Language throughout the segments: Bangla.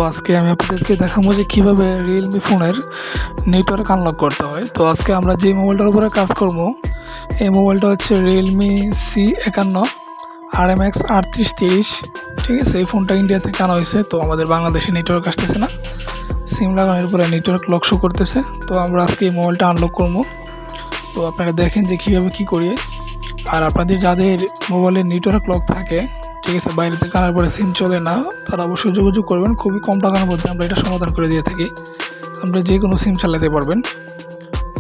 আজকে আমি আপনাদেরকে দেখাবো যে কীভাবে রিয়েলমি ফোনের নেটওয়ার্ক আনলক করতে হয়। তো আজকে আমরা যে মোবাইলটার উপরে কাজ করব এই মোবাইলটা হচ্ছে রিয়েলমি C51 Rmx3830। ঠিক আছে, এই ফোনটা ইন্ডিয়া থেকে আনা হয়েছে। তো আমাদের বাংলাদেশে নেটওয়ার্ক আসতেছে না, সিম লাগানোর উপরে নেটওয়ার্ক লক শো করতেছে। তো আমরা আজকে এই মোবাইলটা আনলক করবো। তো আপনারা দেখেন যে কীভাবে কী করি। আর আপনাদের যাদের মোবাইলে নেটওয়ার্ক লক থাকে, ঠিক আছে, বাইরে থেকে আনার পরে সিম চলে না, তারা অবশ্যই যোগাযোগ করবেন। খুবই কম টাকার মধ্যে আমরা এটা সমাধান করে দিয়ে থাকি। আমরা যে কোনো সিম চালাতে পারবেন।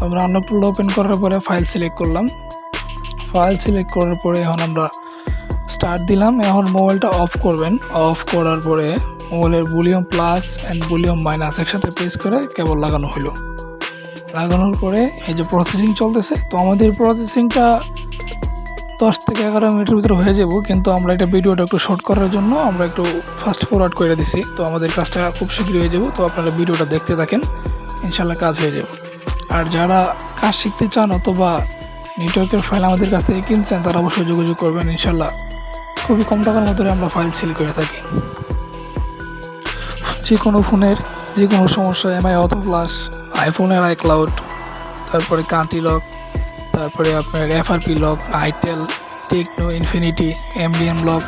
আমরা আনলক টুলটা ওপেন করার পরে ফাইল সিলেক্ট করলাম। ফাইল সিলেক্ট করার পরে এখন আমরা স্টার্ট দিলাম। এখন মোবাইলটা অফ করবেন। অফ করার পরে মোবাইলের volume plus and volume minus একসাথে প্রেস করে কেবল লাগানো হলো। লাগানোর পরে এই যে প্রসেসিং চলতেছে। তো আমাদের প্রসেসিংটা 10 থেকে 11 মিনিটের ভিতরে হয়ে যাব, কিন্তু আমরা এটা ভিডিওটা একটু শর্ট করার জন্য আমরা একটু ফাস্ট ফরওয়ার্ড করে দিছি। তো আমাদের কাজটা খুব শীঘ্রই হয়ে যাব। তো আপনারা ভিডিওটা দেখতে থাকেন, ইনশাল্লাহ কাজ হয়ে যাবে। আর যারা কাজ শিখতে চান অথবা নেটওয়ার্কের ফাইল আমাদের কাছ থেকে কিনতে চান, তারা অবশ্যই যোগাযোগ করবেন। ইনশাল্লাহ খুবই কম টাকার মধ্যে আমরা ফাইল সেল করে থাকি। যে কোনো ফোনের যে কোনো সমস্যা, MI অটো প্লাস, আইফোনের iCloud, তারপরে কান্ট্রি লক, তারপরে আপনার FRP lock, itel, Tecno, Infinity, MDM lock,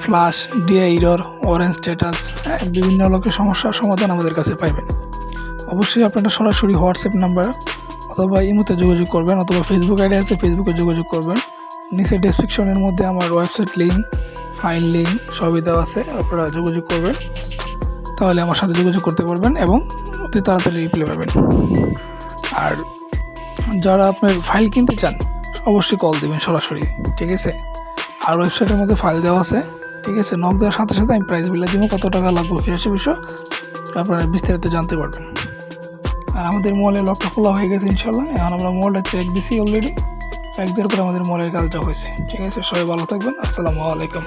flash, DI error, orange status, বিভিন্ন লকের সমস্যার সমাধান আমাদের কাছে পাইবেন। অবশ্যই আপনারা সরাসরি হোয়াটসঅ্যাপ নাম্বার অথবা ইমোতে যোগাযোগ করবেন, অথবা ফেসবুক আইডি আছে, ফেসবুকে যোগাযোগ করবেন। নিচে ডেসক্রিপশনের মধ্যে আমার ওয়েবসাইট লিঙ্ক, ফাইল লিঙ্ক সবই দেওয়া আছে, আপনারা যোগাযোগ করবেন। তাহলে আমার সাথে যোগাযোগ করতে পারবেন এবং অতি তাড়াতাড়ি রিপ্লাই পাবেন। আর যারা আপনার ফাইল কিনতে চান অবশ্যই কল দেবেন সরাসরি, ঠিক আছে। আর ওয়েবসাইটের মধ্যে ফাইল দেওয়া আছে, ঠিক আছে। নক দেওয়ার সাথে সাথে আমি প্রাইস বিলে দিব, কত টাকা লাগবে কী আসে বিষয় আপনারা বিস্তারিত জানতে পারবেন। আর আমাদের মোবাইলের লকটা খোলা হয়ে গেছে ইনশাল্লাহ। এখন আমরা মোবাইলটা চেক দিছি অলরেডি। চেক দেওয়ার পরে আমাদের মোবাইলের কাজটা হয়েছে, ঠিক আছে। সবাই ভালো থাকবেন। আসসালামু আলাইকুম।